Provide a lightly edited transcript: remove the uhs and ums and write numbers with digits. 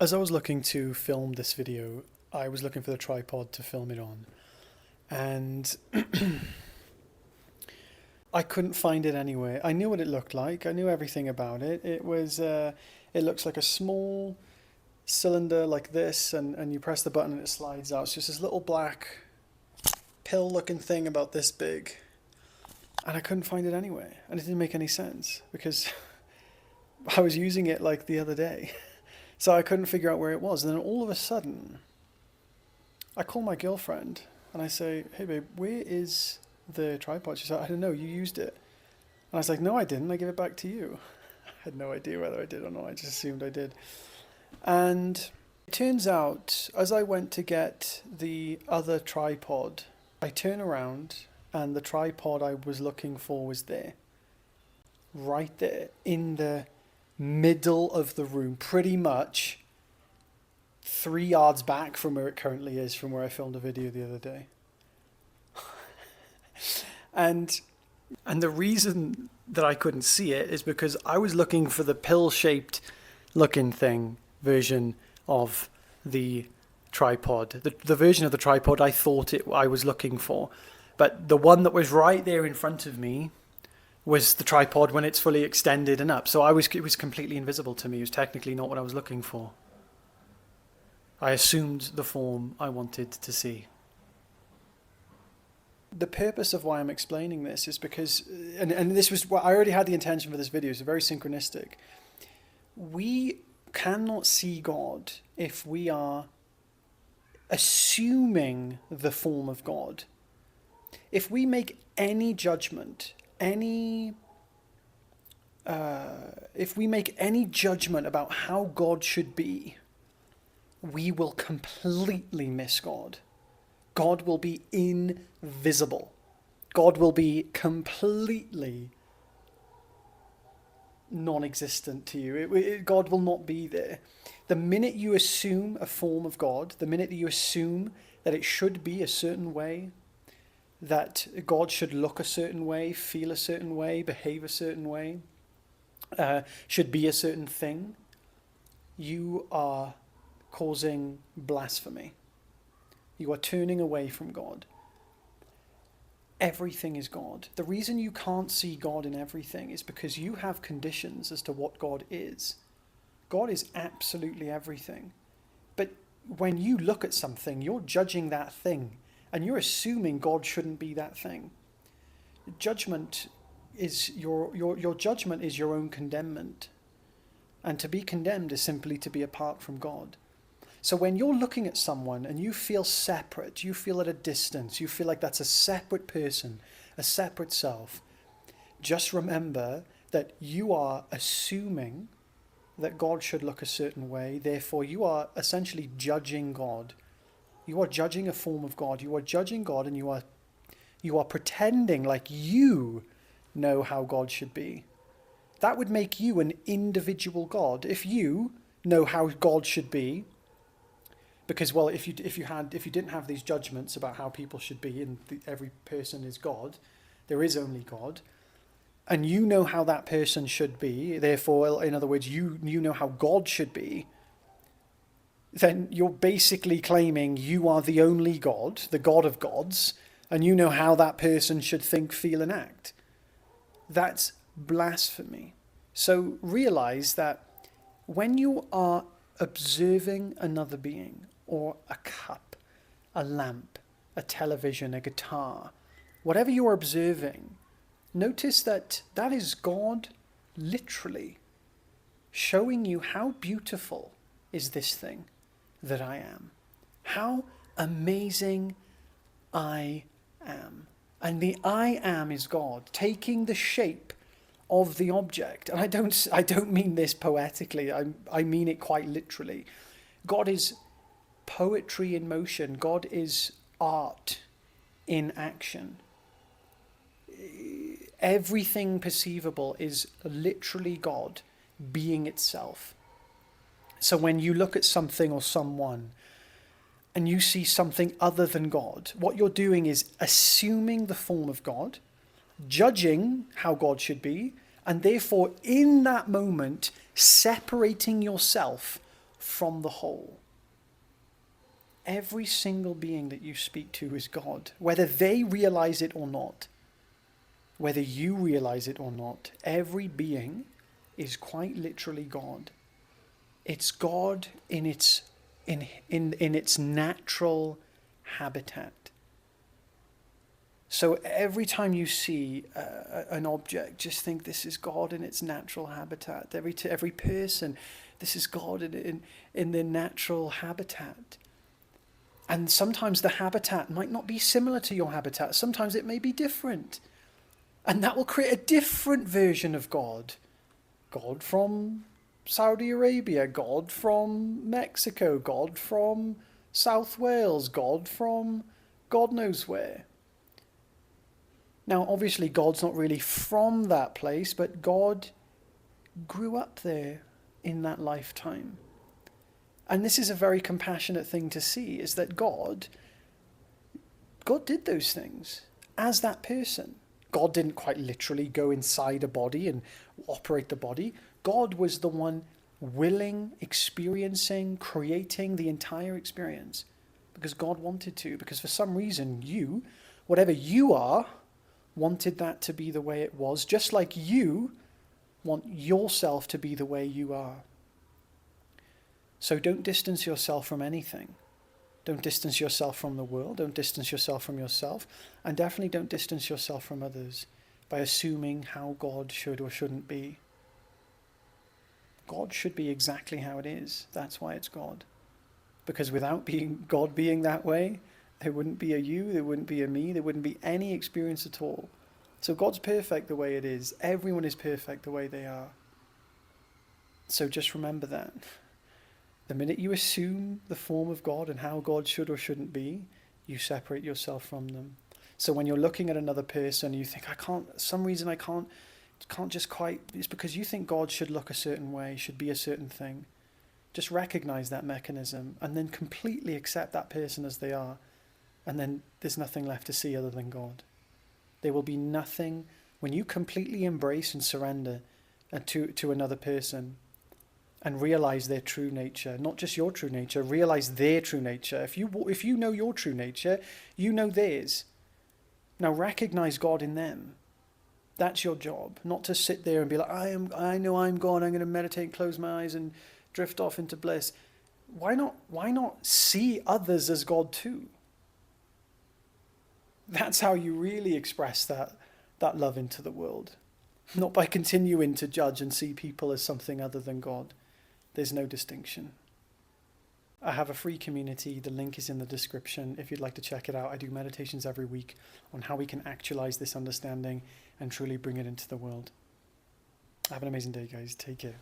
As I was looking to film this video, I was looking for the tripod to film it on, and I couldn't find it anywhere. I knew what it looked like. I knew everything about it. It looks like a small cylinder like this, and you press the button and it slides out. It's just this little black pill-looking thing about this big, and I couldn't find it anywhere, and it didn't make any sense because I was using it like the other day. So I couldn't figure out where it was. And then all of a sudden, I call my girlfriend and I say, "Hey babe, where is the tripod?" She said, "I don't know, you used it." And I was like, "No, I didn't. I gave it back to you." I had no idea whether I did or not. I just assumed I did. And it turns out, as I went to get the other tripod, I turn around and the tripod I was looking for was there. Right there in the middle of the room, pretty much 3 yards back from where it currently is, from where I filmed a video the other day. and and the reason that I couldn't see it is because I was looking for the pill-shaped looking thing version of the tripod, the version of the tripod I was looking for, but the one that was right there in front of me was the tripod when it's fully extended and up. So it was completely invisible to me. It was technically not what I was looking for. I assumed the form I wanted to see. The purpose of why I'm explaining this is because, and this was what I already had the intention for this video, so very synchronistic. We cannot see God if we are assuming the form of God. If we make any judgment, if we make any judgment about how God should be, we will completely miss God. God will be invisible. God will be completely non-existent to you. God will not be there. The minute you assume a form of God, the minute that you assume that it should be a certain way, that God should look a certain way, feel a certain way, behave a certain way, should be a certain thing, you are causing blasphemy. You are turning away from God. Everything is God. The reason you can't see God in everything is because you have conditions as to what God is. God is absolutely everything. But when you look at something, you're judging that thing, and you're assuming God shouldn't be that thing. Judgment is your judgment is your own condemnment. And to be condemned is simply to be apart from God. So when you're looking at someone and you feel separate, you feel at a distance, you feel like that's a separate person, a separate self, just remember that you are assuming that God should look a certain way. Therefore, you are essentially judging God. You are judging a form of God. You are judging God, and you are pretending like you know how God should be. That would make you an individual God. If you know how God should be, because, well, if you didn't have these judgments about how people should be, and every person is God, there is only God, and you know how that person should be, therefore, in other words, you know how God should be, then you're basically claiming you are the only God, the God of gods, and you know how that person should think, feel, and act. That's blasphemy. So realize that when you are observing another being, or a cup, a lamp, a television, a guitar, whatever you're observing, notice that that is God literally showing you how beautiful is this thing that I am. How amazing I am. And the I am is God taking the shape of the object. And I don't mean this poetically. I mean it quite literally. God is poetry in motion. God is art in action. Everything perceivable is literally God being itself. So when you look at something or someone and you see something other than God, what you're doing is assuming the form of God, judging how God should be, and therefore in that moment separating yourself from the whole. Every single being that you speak to is God, whether they realize it or not, whether you realize it or not. Every being is quite literally God. It's God in its natural habitat. So every time you see an object, just think this is God in its natural habitat. Every person, this is God in their natural habitat. And sometimes the habitat might not be similar to your habitat. Sometimes it may be different. And that will create a different version of God. God from Saudi Arabia, God from Mexico, God from South Wales, God from God knows where. Now, obviously, God's not really from that place, but God grew up there in that lifetime. And this is a very compassionate thing to see, is that God did those things as that person. God didn't quite literally go inside a body and operate the body. God was the one willing, experiencing, creating the entire experience because God wanted to, because for some reason you, whatever you are, wanted that to be the way it was, just like you want yourself to be the way you are. So don't distance yourself from anything. Don't distance yourself from the world. Don't distance yourself from yourself. And definitely don't distance yourself from others by assuming how God should or shouldn't be. God should be exactly how it is. That's why it's God. Because without God being that way, there wouldn't be a you, there wouldn't be a me, there wouldn't be any experience at all. So God's perfect the way it is. Everyone is perfect the way they are. So just remember that. The minute you assume the form of God and how God should or shouldn't be, you separate yourself from them. So when you're looking at another person, you think, I can't just quite, it's because you think God should look a certain way, should be a certain thing. Just recognize that mechanism and then completely accept that person as they are. And then there's nothing left to see other than God. There will be nothing, when you completely embrace and surrender to another person and realize their true nature, not just your true nature, realize their true nature. If you know your true nature, you know theirs. Now recognize God in them. That's your job, not to sit there and be like, I know I'm God, I'm going to meditate and close my eyes and drift off into bliss. Why not see others as God too? That's how you really express that love into the world. Not by continuing to judge and see people as something other than God. There's no distinction. I have a free community. The link is in the description if you'd like to check it out. I do meditations every week on how we can actualize this understanding and truly bring it into the world. Have an amazing day, guys. Take care.